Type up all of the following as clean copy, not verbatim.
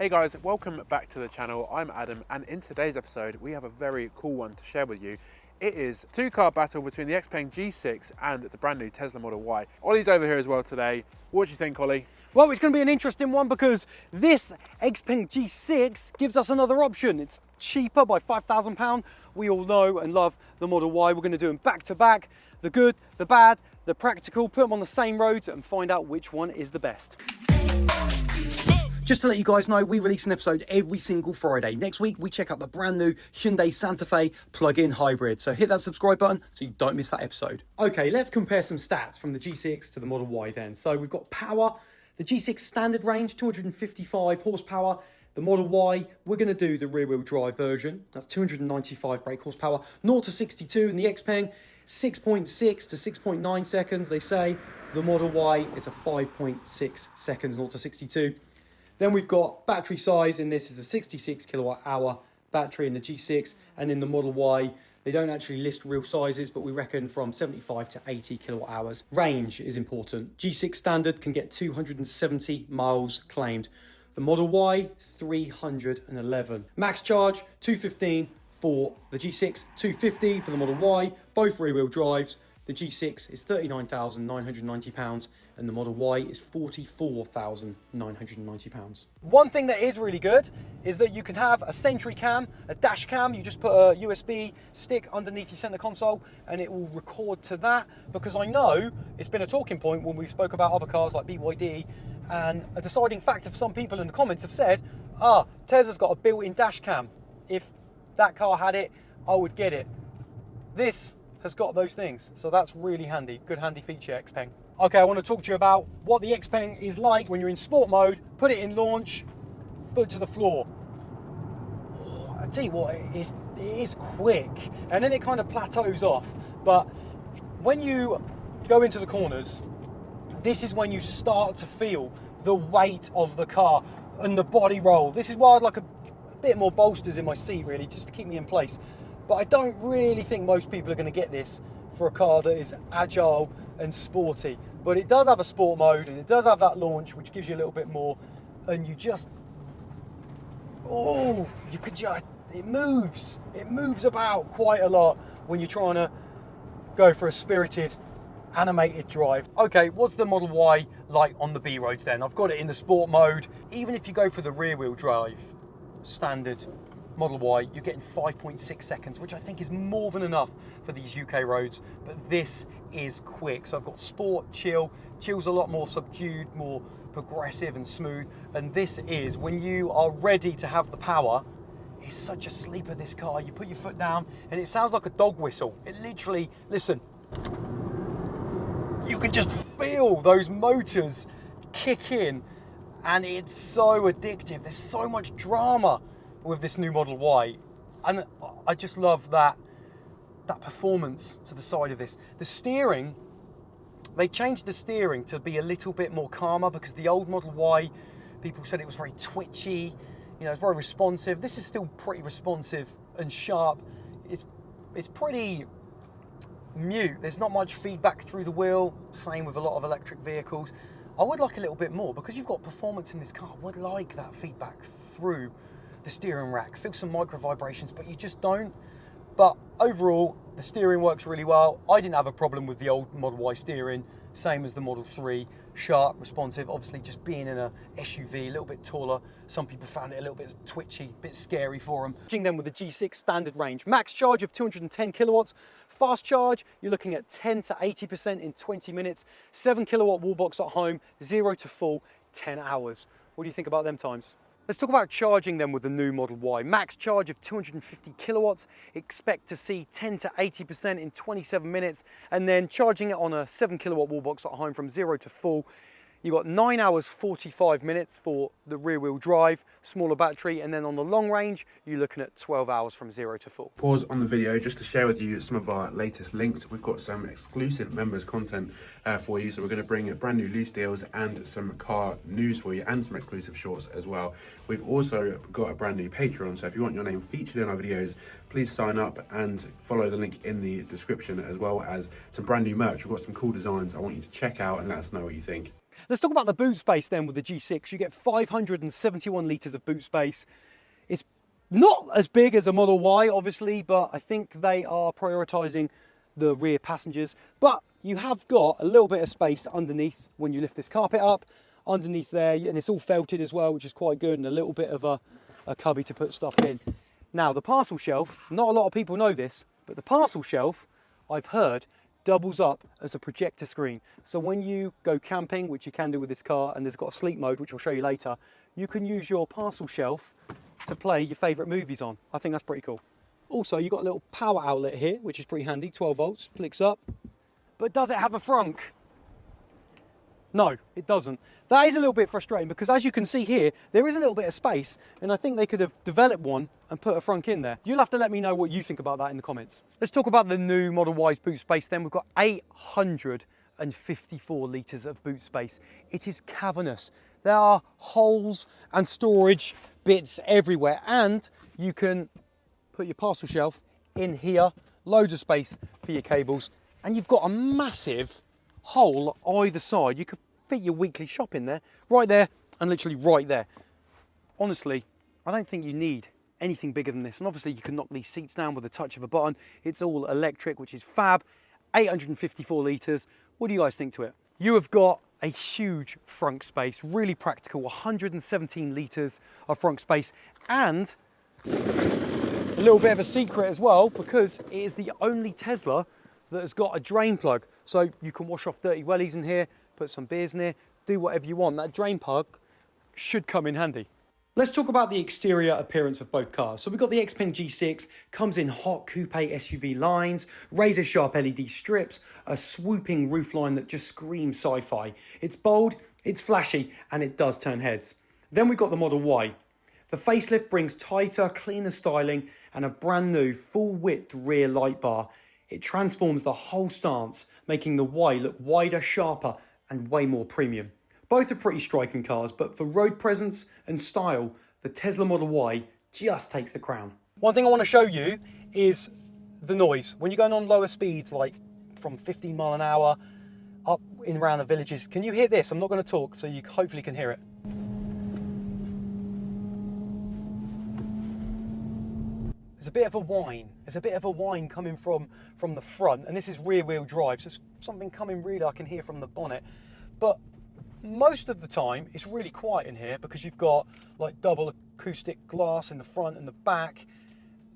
Hey guys, welcome back to the channel. I'm Adam, and in today's episode we have a very cool one to share with you. It is a two-car battle between the Xpeng G6 and the brand new Tesla Model Y. Ollie's over here as well today. What do you think, Ollie? Well, it's going to be an interesting one because this Xpeng G6 gives us another option. It's cheaper by £5,000. We all know and love the Model Y. We're going to do them back to back, the good, the bad, the practical, put them on the same roads and find out which one is the best. Just to let you guys know, we release an episode every single Friday. Next week, we check out the brand new Hyundai Santa Fe plug-in hybrid. So hit that subscribe button so you don't miss that episode. Okay, let's compare some stats from the G6 to the Model Y then. So we've got power. The G6 standard range, 255 horsepower. The Model Y, we're going to do the rear-wheel drive version. That's 295 brake horsepower. 0 to 62 in the Xpeng, 6.6 to 6.9 seconds. They say the Model Y is a 5.6 seconds, 0 to 62. Then we've got battery size. In this is a 66 kilowatt hour battery in the G6, and in the Model Y, they don't actually list real sizes, but we reckon from 75 to 80 kilowatt hours. Range is important. G6 standard can get 270 miles claimed. The Model Y, 311. Max charge, 215 for the G6, 250 for the Model Y, both rear-wheel drives. The G6 is £39,990 and the Model Y is £44,990. One thing that is really good is that you can have a Sentry cam, a dash cam. You just put a USB stick underneath your center console and it will record to that, because I know it's been a talking point when we spoke about other cars like BYD, and a deciding factor for some people in the comments have said, Tesla's got a built-in dash cam. If that car had it, I would get it. This has got those things, so that's really handy. Good handy feature, Xpeng. Okay, I want to talk to you about what the Xpeng is like when you're in sport mode. Put it in launch, foot to the floor. I tell you what, it is quick, and then it kind of plateaus off. But when you go into the corners, this is when you start to feel the weight of the car and the body roll. This is why I'd like a bit more bolsters in my seat, really, just to keep me in place. But I don't really think most people are going to get this for a car that is agile and sporty. But it does have a sport mode and it does have that launch, which gives you a little bit more. And you just, it moves. It moves about quite a lot when you're trying to go for a spirited, animated drive. Okay, what's the Model Y like on the B roads then? I've got it in the sport mode. Even if you go for the rear wheel drive standard Model Y, you're getting 5.6 seconds, which I think is more than enough for these UK roads, but this is quick. So I've got sport, chill's a lot more subdued, more progressive and smooth, and this is, when you are ready to have the power, it's such a sleeper, this car. You put your foot down and it sounds like a dog whistle. It literally, listen, you can just feel those motors kick in, and it's so addictive. There's so much drama with this new Model Y, and I just love that performance to the side of this. The steering, they changed the steering to be a little bit more calmer, because the old Model Y, people said it was very twitchy, it's very responsive. This is still pretty responsive and sharp. It's pretty mute. There's not much feedback through the wheel, same with a lot of electric vehicles. I would like a little bit more, because you've got performance in this car. I would like that feedback through the steering rack. Feel some micro vibrations, but you just don't. But overall, the steering works really well. I didn't have a problem with the old Model Y steering, same as the Model 3, sharp, responsive. Obviously, just being in a SUV, a little bit taller, some people found it a little bit twitchy, a bit scary for them. Jing them with the G6 standard range. Max charge of 210 kilowatts. Fast charge, you're looking at 10 to 80% in 20 minutes. 7 kilowatt wall box at home, 0 to full, 10 hours. What do you think about them times? Let's talk about charging them with the new Model Y. Max charge of 250 kilowatts. Expect to see 10 to 80% in 27 minutes. And then charging it on a 7 kilowatt wall box at home from 0 to full, you got 9 hours 45 minutes for the rear wheel drive, smaller battery, and then on the long range, you're looking at 12 hours from 0 to full. Pause on the video just to share with you some of our latest links. We've got some exclusive members content for you, so we're going to bring brand new lease deals and some car news for you, and some exclusive shorts as well. We've also got a brand new Patreon, so if you want your name featured in our videos, please sign up and follow the link in the description, as well as some brand new merch. We've got some cool designs I want you to check out and let us know what you think. Let's talk about the boot space then with the G6. You get 571 litres of boot space. It's not as big as a Model Y, obviously, but I think they are prioritising the rear passengers. But you have got a little bit of space underneath when you lift this carpet up, underneath there, and it's all felted as well, which is quite good, and a little bit of a cubby to put stuff in. Now, the parcel shelf, not a lot of people know this, but the parcel shelf, I've heard, doubles up as a projector screen. So when you go camping, which you can do with this car, and there's got a sleep mode, which I'll show you later, you can use your parcel shelf to play your favourite movies on. I think that's pretty cool. Also, you've got a little power outlet here, which is pretty handy, 12 volts, flicks up. But does it have a frunk? No, it doesn't. That is a little bit frustrating because as you can see here, there is a little bit of space, and I think they could have developed one and put a frunk in there. You'll have to let me know what you think about that in the comments. Let's talk about the new Model Y's boot space then. We've got 854 litres of boot space. It is cavernous. There are holes and storage bits everywhere, and you can put your parcel shelf in here, loads of space for your cables, and you've got a massive hole either side. You could fit your weekly shop in there, right there, and literally right there. Honestly, I don't think you need anything bigger than this, and obviously you can knock these seats down with a touch of a button. It's all electric, which is fab. 854 litres. What do you guys think to it? You have got a huge frunk space, really practical, 117 litres of frunk space, and a little bit of a secret as well, because it is the only Tesla that has got a drain plug. So you can wash off dirty wellies in here, put some beers in here, do whatever you want. That drain plug should come in handy. Let's talk about the exterior appearance of both cars. So we've got the Xpeng G6, comes in hot coupe SUV lines, razor sharp LED strips, a swooping roofline that just screams sci-fi. It's bold, it's flashy, and it does turn heads. Then we've got the Model Y. The facelift brings tighter, cleaner styling and a brand new full width rear light bar. It transforms the whole stance, making the Y look wider, sharper, and way more premium. Both are pretty striking cars, but for road presence and style, the Tesla Model Y just takes the crown. One thing I want to show you is the noise. When you're going on lower speeds, like from 15 mile an hour up in around the villages, can you hear this? I'm not going to talk, so you hopefully can hear it. There's a bit of a whine. There's a bit of a whine coming from the front, and this is rear wheel drive, so it's something coming really I can hear from the bonnet. But most of the time, it's really quiet in here because you've got like double acoustic glass in the front and the back,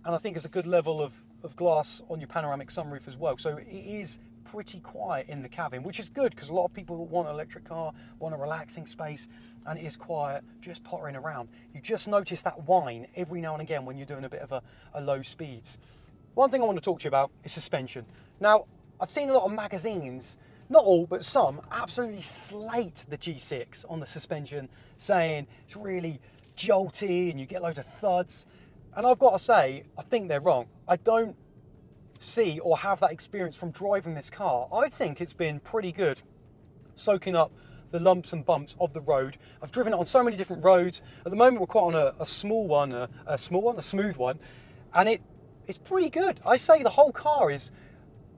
and I think it's a good level of glass on your panoramic sunroof as well. So it is pretty quiet in the cabin, which is good because a lot of people want an electric car, want a relaxing space, and it is quiet, just pottering around. You just notice that whine every now and again when you're doing a bit of a low speeds. One thing I want to talk to you about is suspension. Now, I've seen a lot of magazines, not all, but some, absolutely slate the G6 on the suspension, saying it's really jolty and you get loads of thuds. And I've got to say, I think they're wrong. I don't see or have that experience from driving this car. I think it's been pretty good soaking up the lumps and bumps of the road. I've driven it on so many different roads. At the moment, we're quite on a smooth one, and it's pretty good. I say the whole car is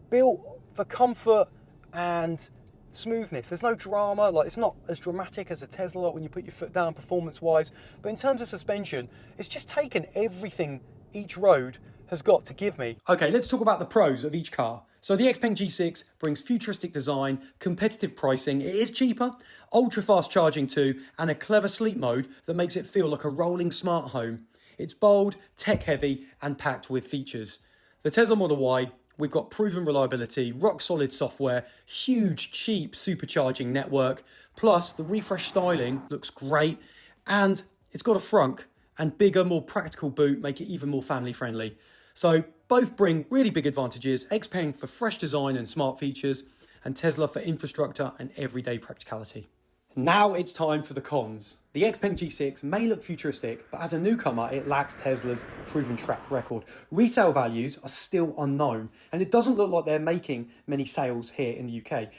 built for comfort and smoothness. There's no drama, like it's not as dramatic as a Tesla when you put your foot down performance-wise, but in terms of suspension, it's just taken everything each road has got to give me. Okay, let's talk about the pros of each car. So the Xpeng G6 brings futuristic design, competitive pricing, it is cheaper, ultra fast charging too, and a clever sleep mode that makes it feel like a rolling smart home. It's bold, tech heavy, and packed with features. The Tesla Model Y, we've got proven reliability, rock solid software, huge cheap supercharging network, plus the refresh styling looks great, and it's got a frunk and bigger, more practical boot make it even more family friendly. So both bring really big advantages, Xpeng for fresh design and smart features, and Tesla for infrastructure and everyday practicality. Now it's time for the cons. The Xpeng G6 may look futuristic, but as a newcomer, it lacks Tesla's proven track record. Resale values are still unknown, and it doesn't look like they're making many sales here in the UK.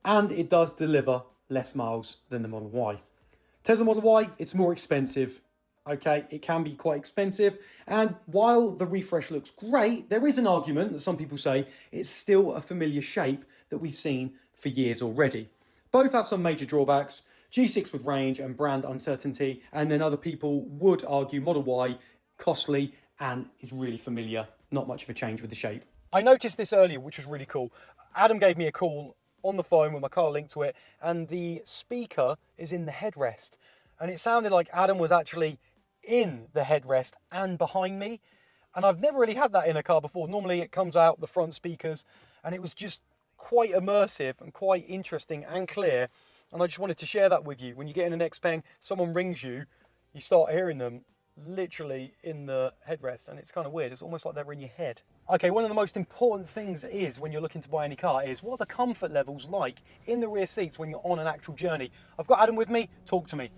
And it does deliver less miles than the Model Y. Tesla Model Y, it's more expensive. Okay, it can be quite expensive, and while the refresh looks great, there is an argument that some people say it's still a familiar shape that we've seen for years already. Both have some major drawbacks. G6 with range and brand uncertainty, and then other people would argue Model Y, costly, and is really familiar. Not much of a change with the shape. I noticed this earlier, which was really cool. Adam gave me a call on the phone with my car linked to it, and the speaker is in the headrest. And it sounded like Adam was actually in the headrest and behind me. And I've never really had that in a car before. Normally it comes out the front speakers, and it was just quite immersive and quite interesting and clear. And I just wanted to share that with you. When you get in an Xpeng, someone rings you, you start hearing them literally in the headrest, and it's kind of weird. It's almost like they're in your head. Okay, one of the most important things is when you're looking to buy any car is what are the comfort levels like in the rear seats when you're on an actual journey. I've got Adam with me. Talk to me.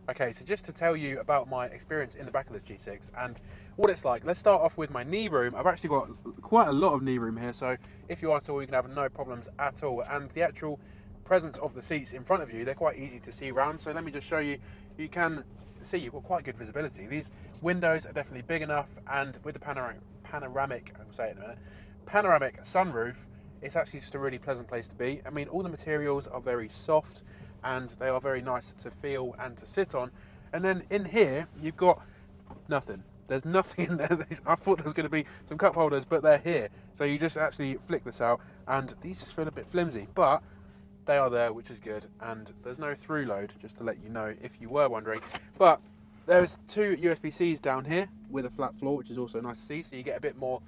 Okay, so just to tell you about my experience in the back of this G6 and what it's like, let's start off with my knee room. I've actually got quite a lot of knee room here, so if you are tall, you can have no problems at all. And the actual presence of the seats in front of you, they're quite easy to see around. So let me just show you. You can see you've got quite good visibility. These windows are definitely big enough, and with the panoramic, I'll say it in a minute, panoramic sunroof, it's actually just a really pleasant place to be. I mean, all the materials are very soft and they are very nice to feel and to sit on. And then in here, you've got nothing. There's nothing in there. I thought there was going to be some cup holders, but they're here. So you just actually flick this out, and these just feel a bit flimsy, but they are there, which is good. And there's no through load, just to let you know if you were wondering. But there's two USB-Cs down here with a flat floor, which is also nice to see. So you get a bit more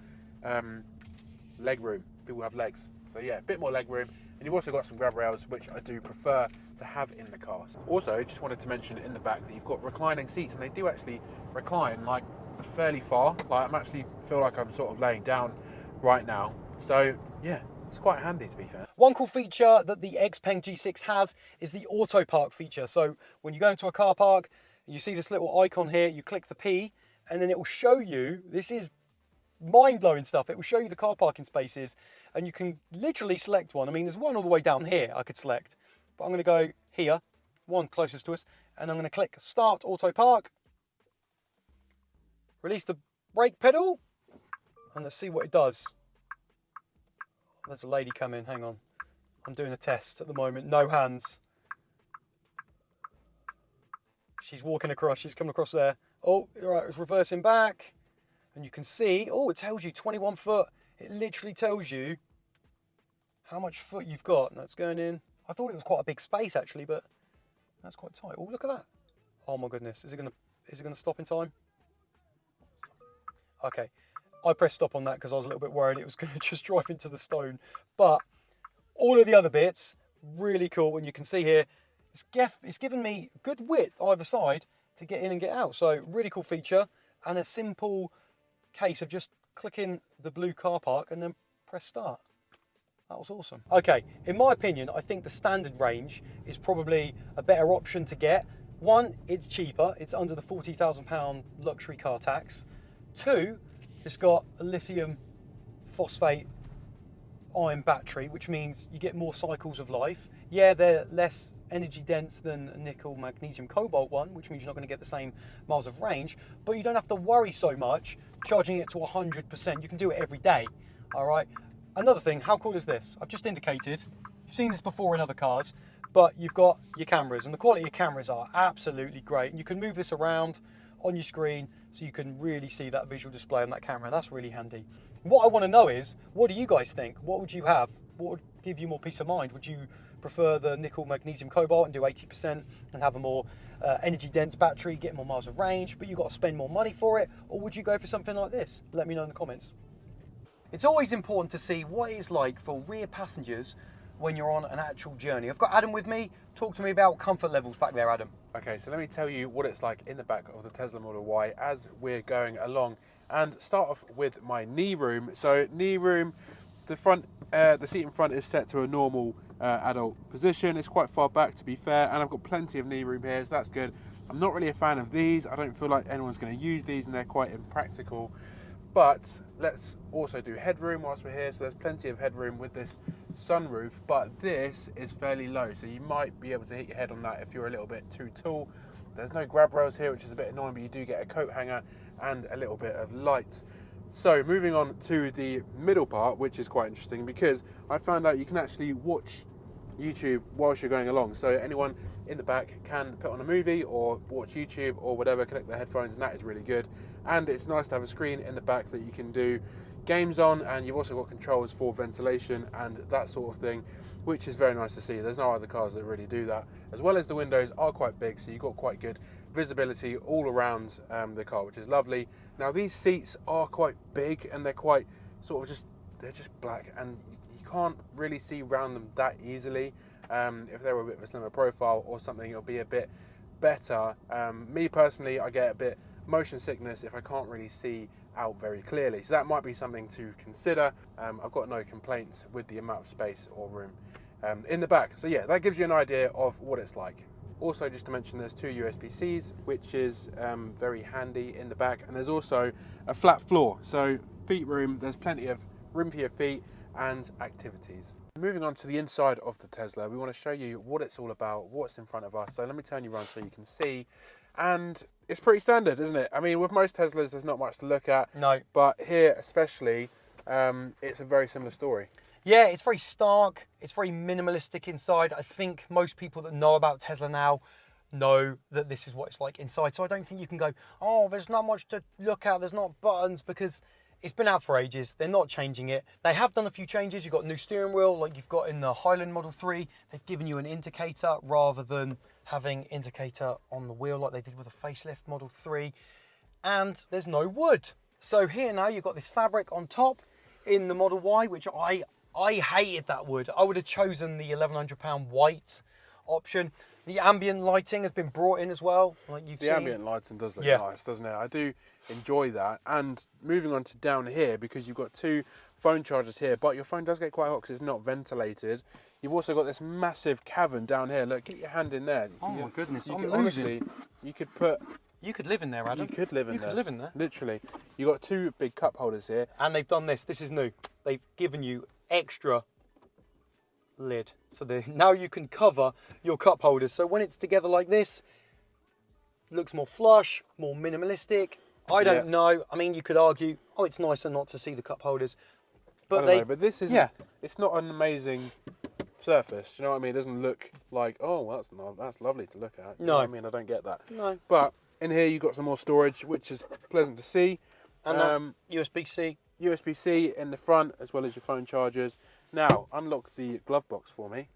leg room. People have legs. So yeah, a bit more leg room. And you've also got some grab rails, which I do prefer to have in the car. Also, just wanted to mention in the back that you've got reclining seats, and they do actually recline like fairly far. Like I actually feel like I'm sort of laying down right now. So yeah, it's quite handy to be fair. One cool feature that the Xpeng G6 has is the auto park feature. So when you go into a car park, you see this little icon here, you click the P, and then it will show you, this is mind-blowing stuff, it will show you the car parking spaces, and you can literally select one. I mean, there's one all the way down here I could select, but I'm going to go here, one closest to us, and I'm going to click Start Auto Park, release the brake pedal, and let's see what it does. There's a lady coming, hang on. I'm doing a test at the moment, no hands. She's walking across, she's coming across there. Oh, right, it's reversing back. And you can see, oh, it tells you 21 foot. It literally tells you how much foot you've got. And that's going in. I thought it was quite a big space actually, but that's quite tight. Oh, look at that. Oh my goodness, is it gonna stop in time? Okay, I pressed stop on that because I was a little bit worried it was gonna just drive into the stone. But all of the other bits, really cool. And you can see here, it's given me good width either side to get in and get out. So really cool feature, and a simple case of just clicking the blue car park and then press start. That was awesome. Okay, in my opinion, I think the standard range is probably a better option to get. One, it's cheaper. It's under the £40,000 luxury car tax. Two, it's got a lithium phosphate ion battery, which means you get more cycles of life. Yeah, they're less energy dense than a nickel magnesium cobalt one, which means you're not going to get the same miles of range, but you don't have to worry so much charging it to 100%. You can do it every day. All right. Another thing, how cool is this? I've just indicated, you've seen this before in other cars, but you've got your cameras, and the quality of cameras are absolutely great. And you can move this around on your screen so you can really see that visual display on that camera. That's really handy. What I want to know is, what do you guys think? What would you have? What would give you more peace of mind? Would you prefer the nickel magnesium cobalt and do 80% and have a more energy dense battery, get more miles of range, but you've got to spend more money for it? Or would you go for something like this? Let me know in the comments. It's always important to see what it's like for rear passengers when you're on an actual journey. I've got Adam with me. Talk to me about comfort levels back there, Adam. Okay, so let me tell you what it's like in the back of the Tesla Model Y as we're going along, and start off with my knee room. So knee room, the seat in front is set to a normal adult position. It's quite far back, to be fair, and I've got plenty of knee room here, so that's good. I'm not really a fan of these. I don't feel like anyone's going to use these, and they're quite impractical. But let's also do headroom whilst we're here. So there's plenty of headroom with this sunroof, but this is fairly low, so you might be able to hit your head on that if you're a little bit too tall. There's no grab rails here, which is a bit annoying, but you do get a coat hanger and a little bit of light. So moving on to the middle part, which is quite interesting because I found out you can actually watch YouTube whilst you're going along. So anyone in the back can put on a movie or watch YouTube or whatever, connect their headphones, and that is really good. And it's nice to have a screen in the back that you can do games on, and you've also got controls for ventilation and that sort of thing, which is very nice to see. There's no other cars that really do that. As well as the windows are quite big, so you've got quite good visibility all around the car, which is lovely. Now these seats are quite big, and they're quite sort of they're just black, and you can't really see around them that easily. If they were a bit of a slimmer profile or something, it'll be a bit better. Me personally, I get a bit motion sickness if I can't really see out very clearly, so that might be something to consider. I've got no complaints with the amount of space or room in the back. So yeah, that gives you an idea of what it's like. Also, just to mention, there's 2 USB-Cs, which is very handy in the back, and there's also a flat floor, so feet room, there's plenty of room for your feet and activities. Moving on to the inside of the Tesla, we want to show you what it's all about, what's in front of us. So let me turn you around so you can see. And it's pretty standard, isn't it? I mean, with most Teslas, there's not much to look at. No. But here especially, it's a very similar story. Yeah, it's very stark. It's very minimalistic inside. I think most people that know about Tesla now know that this is what it's like inside. So I don't think you can go, oh, there's not much to look at. There's not buttons, because it's been out for ages. They're not changing it. They have done a few changes. You've got a new steering wheel like you've got in the Highland Model 3. They've given you an indicator rather than having indicator on the wheel like they did with a facelift Model 3. And there's no wood. So here now you've got this fabric on top in the Model Y, which I hated that wood. I would have chosen the £1,100 white option. The ambient lighting has been brought in as well, like you've seen. The ambient lighting does look nice, doesn't it? I do enjoy that. And moving on to down here, because you've got 2 phone chargers here, but your phone does get quite hot because it's not ventilated. You've also got this massive cavern down here. Look, get your hand in there. Oh my goodness, I'm losing. Honestly, you could put... You could live in there, Adam. You could live in there. You could live in there. Literally. You've got 2 big cup holders here. And they've done this. This is new. They've given you extra lid, so now you can cover your cup holders, so when it's together like this, it looks more flush, more minimalistic. I don't know, I mean, you could argue, oh, it's nicer not to see the cup holders, but but this isn't, it's not an amazing surface, do you know what I mean? It doesn't look like, oh, well, that's lovely to look at. You know what I mean? I don't get that. No. But in here you've got some more storage, which is pleasant to see. And USB-C. USB-C in the front, as well as your phone chargers. Now, unlock the glove box for me.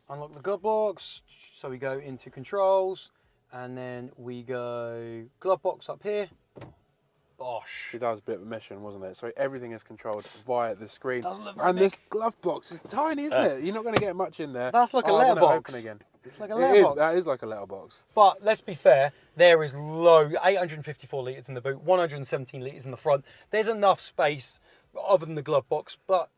Unlock the glove box. So we go into controls, and then we go glove box up here. Bosh. See, that was a bit of a mission, wasn't it? So everything is controlled via the screen. Doesn't look very and big. This glove box is tiny, isn't it? You're not going to get much in there. That's like a letterbox. Open again. It's like a letterbox. That is like a letterbox. But let's be fair, there is 854 litres in the boot, 117 litres in the front. There's enough space other than the glove box, but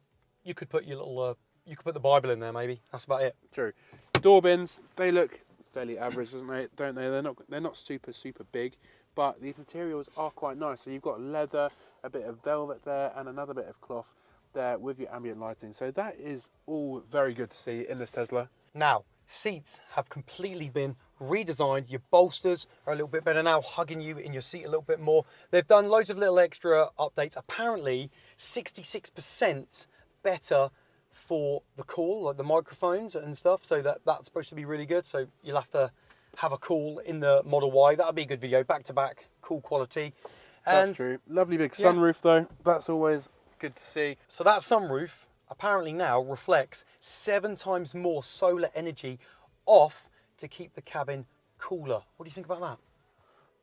you could put your little, you could put the Bible in there maybe. That's about it. True. Door bins, they look fairly average, don't they? They're not super big, but the materials are quite nice. So you've got leather, a bit of velvet there, and another bit of cloth there with your ambient lighting. So that is all very good to see in this Tesla. Now, seats have completely been redesigned. Your bolsters are a little bit better now, hugging you in your seat a little bit more. They've done loads of little extra updates. Apparently, 66% better for the call, like the microphones and stuff. So that's supposed to be really good. So you'll have to have a call in the Model Y. That'll be a good video, back to back, cool quality. And that's true. Lovely big sunroof though. That's always good to see. So that sunroof apparently now reflects 7 times more solar energy off to keep the cabin cooler. What do you think about that?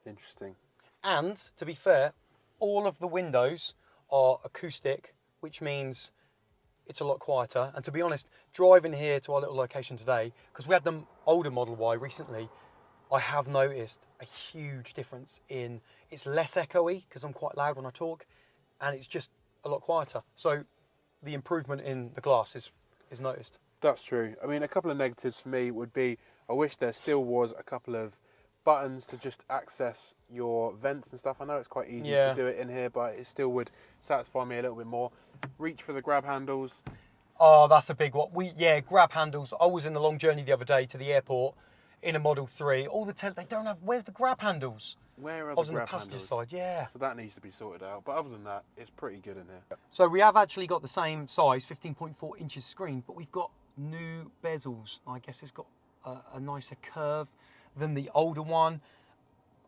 Interesting. And to be fair, all of the windows are acoustic, which means it's a lot quieter. And to be honest, driving here to our little location today, because we had the older Model Y recently, I have noticed a huge difference in, it's less echoey because I'm quite loud when I talk, and it's just a lot quieter. So the improvement in the glass is noticed. That's true. I mean, a couple of negatives for me would be, I wish there still was a couple of buttons to just access your vents and stuff. I know it's quite easy to do it in here, but it still would satisfy me a little bit more. Reach for the grab handles. Oh, that's a big one. Grab handles. I was in a long journey the other day to the airport in a Model 3. All the they don't have, where's the grab handles? Where are the grab handles? I was on the passenger side, yeah. So that needs to be sorted out. But other than that, it's pretty good in here. So we have actually got the same size, 15.4 inches screen, but we've got new bezels. I guess it's got a nicer curve than the older one.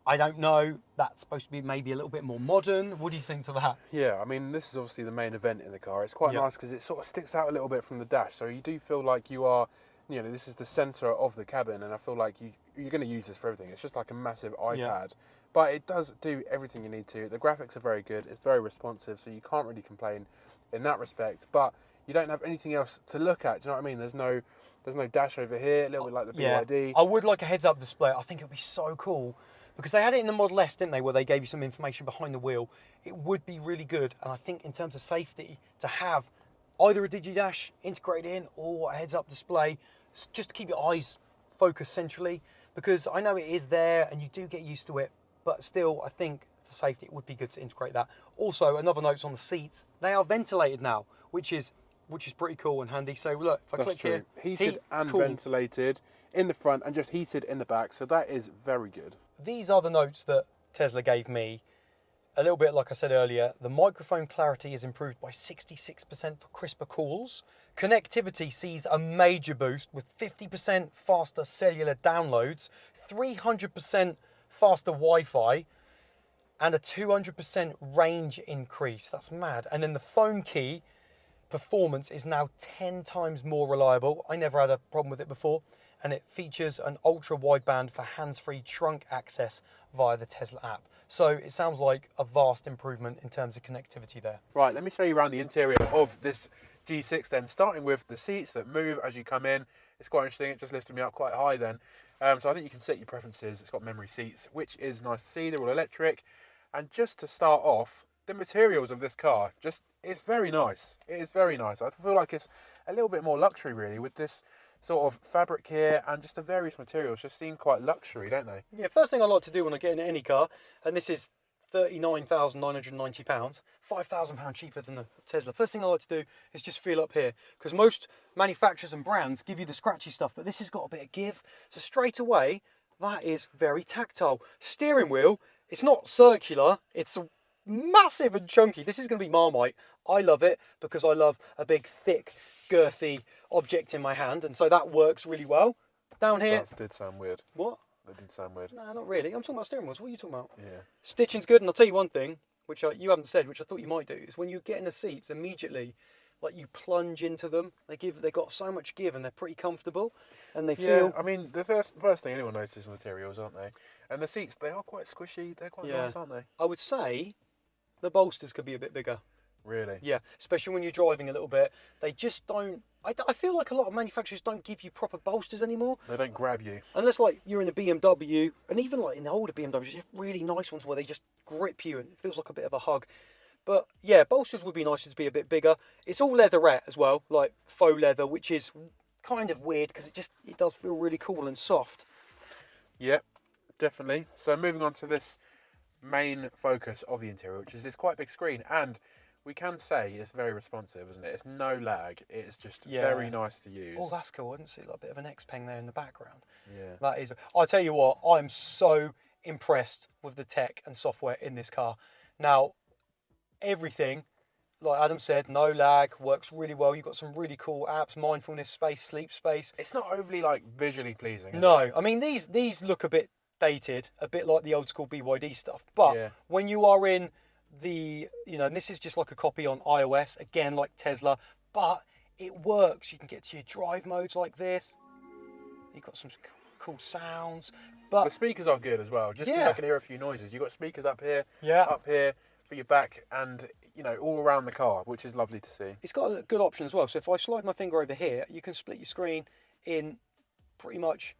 I don't know. That's supposed to be maybe a little bit more modern. What do you think to that? Yeah, I mean, this is obviously the main event in the car. It's quite nice because it sort of sticks out a little bit from the dash. So you do feel like you are, this is the centre of the cabin, and I feel like you're going to use this for everything. It's just like a massive iPad. Yeah. But it does do everything you need to. The graphics are very good. It's very responsive, so you can't really complain in that respect. But you don't have anything else to look at. Do you know what I mean? There's no dash over here, a little bit like the BYD. I would like a heads-up display. I think it would be so cool. Because they had it in the Model S, didn't they, where they gave you some information behind the wheel. It would be really good, and I think in terms of safety, to have either a DigiDash integrated in or a heads-up display, just to keep your eyes focused centrally, because I know it is there and you do get used to it, but still, I think for safety, it would be good to integrate that. Also, another note on the seats, they are ventilated now, which is pretty cool and handy. So look, if I click here, heated and ventilated in the front and just heated in the back, so that is very good. These are the notes that Tesla gave me. A little bit like I said earlier, the microphone clarity is improved by 66% for crisper calls. Connectivity sees a major boost with 50% faster cellular downloads, 300% faster Wi-Fi, and a 200% range increase. That's mad. And then the phone key performance is now 10 times more reliable. I never had a problem with it before. And it features an ultra wideband for hands-free trunk access via the Tesla app. So it sounds like a vast improvement in terms of connectivity there. Right, let me show you around the interior of this G6 then, starting with the seats that move as you come in. It's quite interesting, it just lifted me up quite high then. So I think you can set your preferences. It's got memory seats, which is nice to see. They're all electric. And just to start off, the materials of this car, it's very nice. It is very nice. I feel like it's a little bit more luxury really with this sort of fabric here, and just the various materials just seem quite luxury, don't they? Yeah, first thing I like to do when I get in any car, and this is £39,990, £5,000 cheaper than the Tesla. First thing I like to do is just feel up here, because most manufacturers and brands give you the scratchy stuff, but this has got a bit of give. So straight away, that is very tactile. Steering wheel, it's not circular, it's massive and chunky. This is going to be Marmite. I love it because I love a big, thick, girthy object in my hand, and so that works really well. Down here... That did sound weird. What? That did sound weird. No, not really. I'm talking about steering wheels. What are you talking about? Yeah. Stitching's good, and I'll tell you one thing, which you haven't said, which I thought you might do, is when you get in the seats, immediately, like you plunge into them. They've got so much give, and they're pretty comfortable, and they feel... Yeah, I mean, the first thing anyone notices is materials, aren't they? And the seats, they are quite squishy. They're quite nice, aren't they? I would say the bolsters could be a bit bigger. Really? Yeah, especially when you're driving a little bit. They just don't... I feel like a lot of manufacturers don't give you proper bolsters anymore. They don't grab you. Unless, like, you're in a BMW, and even, like, in the older BMWs, you have really nice ones where they just grip you and it feels like a bit of a hug. But, yeah, bolsters would be nicer to be a bit bigger. It's all leatherette as well, like faux leather, which is kind of weird because it does feel really cool and soft. Yep, definitely. So moving on to this main focus of the interior, which is this quite big screen, and we can say it's very responsive, isn't it? It's no lag. It's just very nice to use. Oh, that's cool. I didn't see like a bit of an Xpeng there in the background. Yeah. That is... I'll tell you what, I'm so impressed with the tech and software in this car. Now, everything, like Adam said, no lag, works really well. You've got some really cool apps, mindfulness space, sleep space. It's not overly, like, visually pleasing, is No, it? I mean, these look a bit dated, a bit like the old school BYD stuff. But when you are in the, and this is just like a copy on iOS, again, like Tesla, but it works. You can get to your drive modes like this. You've got some cool sounds. But the speakers are good as well. Just I can hear a few noises. You've got speakers up here, up here for your back, and all around the car, which is lovely to see. It's got a good option as well. So if I slide my finger over here, you can split your screen in pretty much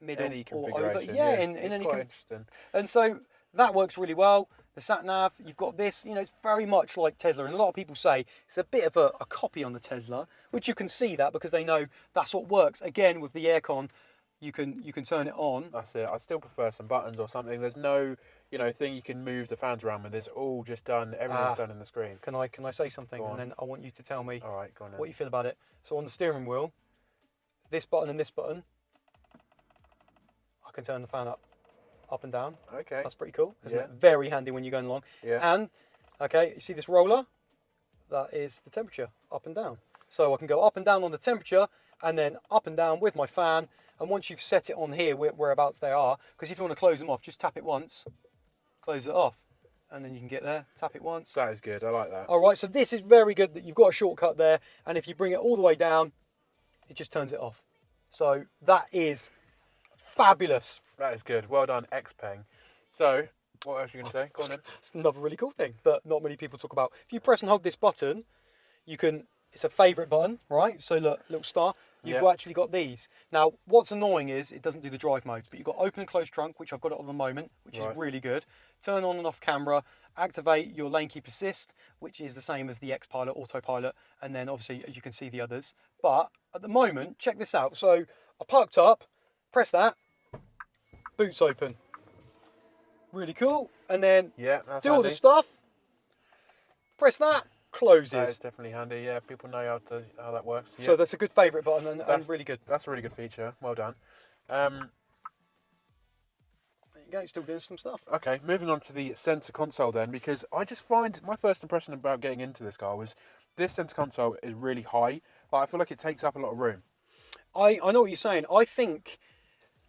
middle any or configuration. over. Yeah, in it's any quite interesting. And so that works really well. The sat nav, you've got this. It's very much like Tesla, and a lot of people say it's a bit of a copy on the Tesla, which you can see that because they know that's what works. Again, with the aircon, you can turn it on. That's it. I still prefer some buttons or something. There's no thing you can move the fans around with. It's all just done. Everything's done in the screen. Can I say something, and then I want you to tell me all right, go on then. what you feel about it. So on the steering wheel, this button and this button, I can turn the fan up and down. Okay. That's pretty cool, isn't it? Very handy when you're going along. Yeah. And, okay, you see this roller? That is the temperature, up and down. So I can go up and down on the temperature, and then up and down with my fan. And once you've set it on here, whereabouts they are, because if you want to close them off, just tap it once, close it off, and then you can get there, tap it once. That is good, I like that. All right, so this is very good that you've got a shortcut there, and if you bring it all the way down, it just turns it off. So that is fabulous. That is good. Well done, Xpeng. So, what else are you going to say? Go on then. It's another really cool thing that not many people talk about. If you press and hold this button, you can, it's a favourite button, right? So look, little star. You've actually got these. Now, what's annoying is it doesn't do the drive modes, but you've got open and close trunk, which I've got it on the moment, which is really good. Turn on and off camera, activate your lane keep assist, which is the same as the X Pilot, autopilot, and then obviously as you can see the others. But at the moment, check this out. So I parked up, press that, boots open. Really cool. And then that's do all the handy. stuff, press that, closes. That is definitely handy. Yeah, people know how that works. So that's a good favourite button and really good. That's a really good feature. Well done. There you go, still doing some stuff. Okay, moving on to the centre console then, because I just find my first impression about getting into this car was this centre console is really high. Like, I feel like it takes up a lot of room. I know what you're saying. I think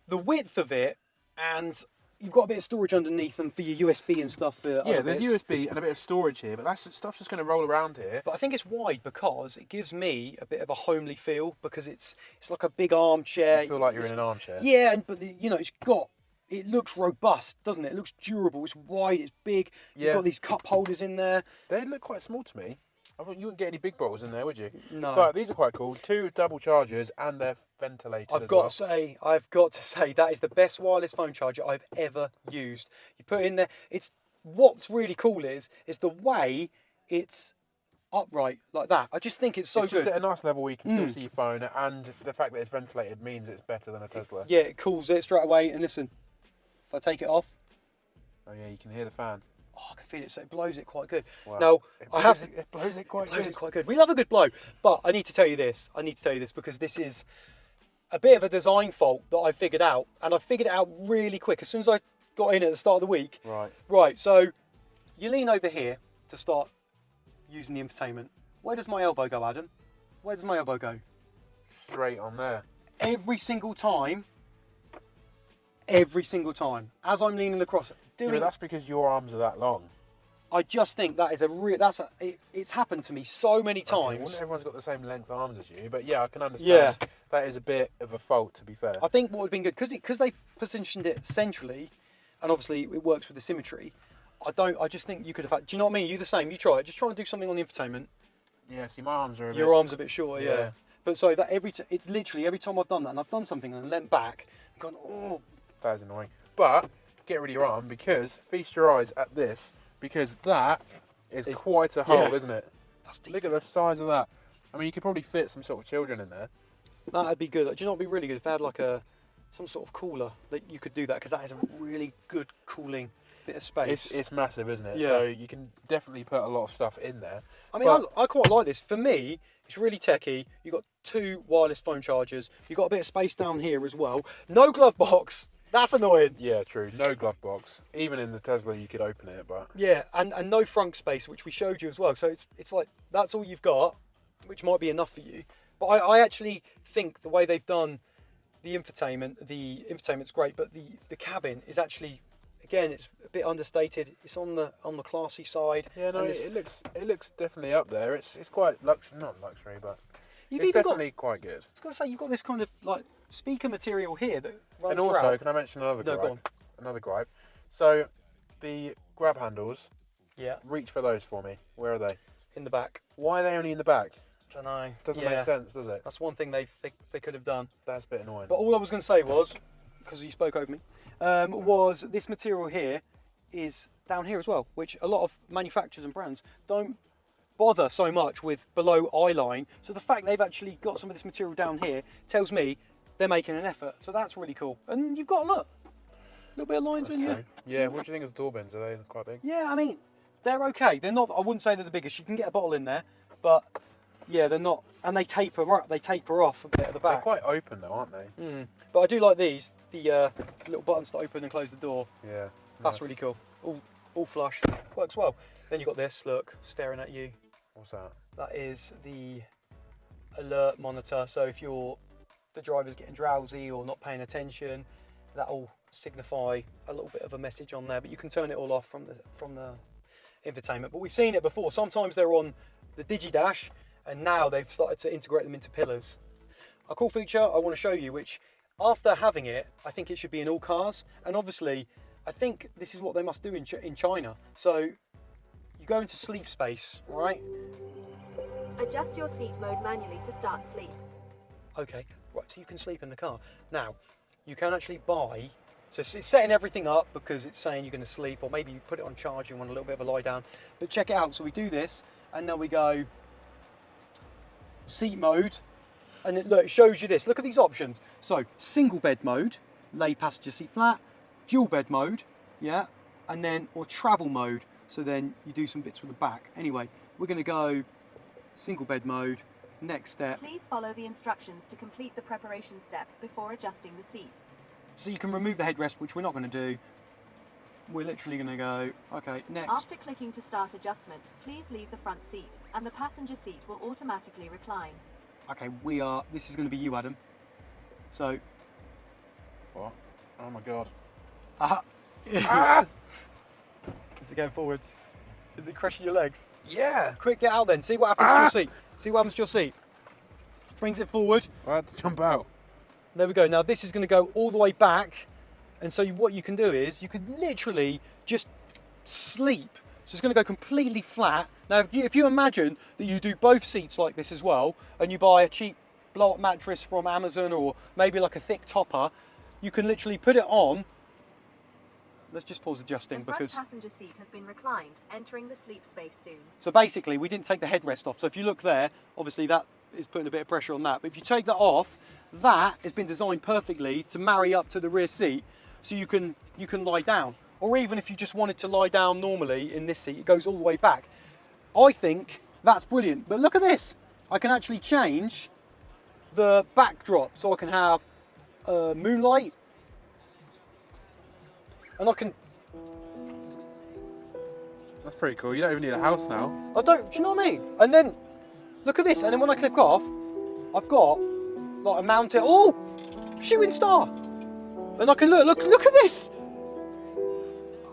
the width of it, and you've got a bit of storage underneath them for your USB and stuff. There's USB and a bit of storage here, but stuff's just going to roll around here. But I think it's wide because it gives me a bit of a homely feel, because it's like a big armchair. You feel like you're in an armchair. Yeah, but it looks robust, doesn't it? It looks durable. It's wide. It's big. You've got these cup holders in there. They look quite small to me. I thought you wouldn't get any big bottles in there, would you? No. But these are quite cool. 2 double chargers and they're ventilated. I've got to say that is the best wireless phone charger I've ever used. You put it in there. What's really cool is the way it's upright like that. I just think it's so it's good. Just at a nice level where you can still see your phone, and the fact that it's ventilated means it's better than a Tesla. Yeah, it cools it straight away. And listen, if I take it off, oh yeah, you can hear the fan. oh, I can feel it. So it blows it quite good. Wow. Now It blows it quite good. We love a good blow, but I need to tell you this. Because this is a bit of a design fault that I figured out, and I figured it out really quick as soon as I got in at the start of the week. Right. So you lean over here to start using the infotainment. Where does my elbow go, Adam? Where does my elbow go? Straight on there. Every single time. As I'm leaning across, That's because your arms are that long. I just think that is it's happened to me so many times. Well, not everyone's got the same length arms as you, but yeah, I can understand. Yeah. That is a bit of a fault, to be fair. I think what would have been good, because they positioned it centrally, and obviously it works with the symmetry. I just think you could have had. Do you know what I mean? You the same. You try it. Just try and do something on the infotainment. Yeah. See, my arms are Your arms are a bit shorter. Yeah. But so that it's literally every time I've done that, and I've done something and leant back, I've gone, oh. That is annoying. But get rid of your arm, because feast your eyes at this, because that is quite a hole, isn't it? That's deep. Look at the size of that. I mean, you could probably fit some sort of children in there. That'd be good. Do you know what would be really good if they had like some sort of cooler that you could do that, because that is a really good cooling bit of space. It's massive, isn't it? Yeah. So you can definitely put a lot of stuff in there. I mean, I quite like this. For me, it's really techy. You've got 2 wireless phone chargers. You've got a bit of space down here as well. No glove box. That's annoying. Yeah, true. No glove box. Even in the Tesla, you could open it, but yeah, and no frunk space, which we showed you as well. So it's like that's all you've got, which might be enough for you. But I actually think the way they've done the infotainment's great, but the cabin is actually, again, it's a bit understated. It's on the classy side. yeah, no, it looks definitely up there. It's quite not luxury, but You've it's even definitely quite good. I was going to say, you've got this kind of like speaker material here that runs And also, throughout. can I mention another No, gripe? go on. Another gripe. So, the grab handles, Yeah, reach for those for me. Where are they? in the back. Why are they only in the back? Don't know. Doesn't make sense, does it? That's one thing they could have done. That's a bit annoying. But all I was going to say was, because you spoke over me, was this material here is down here as well, which a lot of manufacturers and brands don't bother so much with below eye line. So the fact they've actually got some of this material down here tells me they're making an effort. So that's really cool. And you've got, look, a little bit of lines in here. Yeah, what do you think of the door bins? Are they quite big? Yeah, I mean, they're okay. They're not, I wouldn't say they're the biggest. You can get a bottle in there, but yeah, they're not, and they taper off a bit at the They're back. quite open though, aren't they? But I do like these, the little buttons to open and close the door. Yeah. That's really cool. All flush, works well. Then you've got this, look, staring at you. What's that? That is the alert monitor. So if the driver's getting drowsy or not paying attention, that'll signify a little bit of a message on there. But you can turn it all off from the infotainment. But we've seen it before. Sometimes they're on the DigiDash, and now they've started to integrate them into pillars. A cool feature I want to show you, which after having it, I think it should be in all cars. And obviously, I think this is what they must do in China. So you go into sleep space, right? Adjust your seat mode manually to start sleep. Okay, right, so you can sleep in the car. Now, you can actually buy, so it's setting everything up because it's saying you're going to sleep, or maybe you put it on charge and want a little bit of a lie down. But check it out, so we do this, and then we go seat mode, and it shows you this. Look at these options. So, single bed mode, lay passenger seat flat, dual bed mode, yeah, and then, or travel mode, so then you do some bits with the back. Anyway, we're going to go single bed mode. Next step. Please follow the instructions to complete the preparation steps before adjusting the seat. So you can remove the headrest, which we're not going to do. We're literally going to go, okay, next. After clicking to start adjustment, please leave the front seat and the passenger seat will automatically recline. Okay, this is going to be you, Adam. So. What? Oh my God. Ah! Is it going forwards? Is it crushing your legs? Yeah. Quick, get out then. See what happens to your seat. See what happens to your seat. Brings it forward. I had to jump out. There we go. Now this is going to go all the way back. And so what you can do is you can literally just sleep. So it's going to go completely flat. Now if you imagine that you do both seats like this as well, and you buy a cheap blow-up mattress from Amazon, or maybe like a thick topper, you can literally put it on. Let's just pause adjusting the front because. passenger seat has been reclined, entering the sleep space soon. So basically, we didn't take the headrest off. So if you look there, obviously that is putting a bit of pressure on that. But if you take that off, that has been designed perfectly to marry up to the rear seat, so you can lie down. Or even if you just wanted to lie down normally in this seat, it goes all the way back. I think that's brilliant. But look at this. I can actually change the backdrop, so I can have moonlight. And I can. That's pretty cool. You don't even need a house now. Do you know what I mean? And then, look at this. And then when I click off, I've got like a mounted. Oh, shooting star. And I can look at this.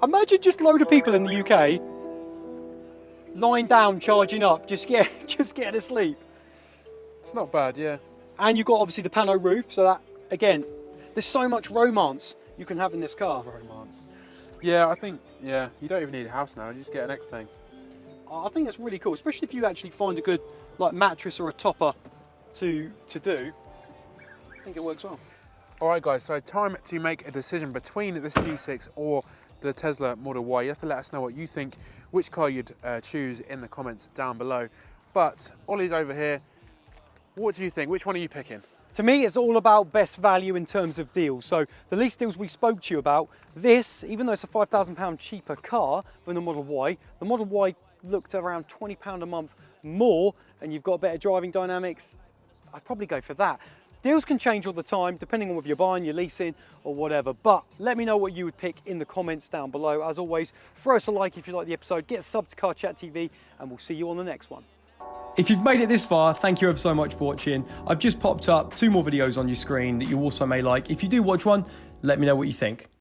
Imagine just a load of people in the UK lying down, charging up, just getting asleep. It's not bad, yeah. And you've got obviously the pano roof, so that again, there's so much romance you can have in this car. Romance. Yeah, I think, you don't even need a house now, you just get an Xpeng. I think it's really cool, especially if you actually find a good like mattress or a topper to do. I think it works well. All right, guys, so time to make a decision between this G6 or the Tesla Model Y. You have to let us know what you think, which car you'd choose in the comments down below. But Ollie's over here. What do you think? Which one are you picking? To me, it's all about best value in terms of deals. So the lease deals we spoke to you about, this, even though it's a £5,000 cheaper car than the Model Y, the Model Y looked around £20 a month more, and you've got better driving dynamics. I'd probably go for that. Deals can change all the time, depending on whether you're buying, you're leasing, or whatever. But let me know what you would pick in the comments down below. As always, throw us a like if you like the episode, get a sub to Car Chat TV, and we'll see you on the next one. If you've made it this far, thank you ever so much for watching. I've just popped up 2 more videos on your screen that you also may like. If you do watch one, let me know what you think.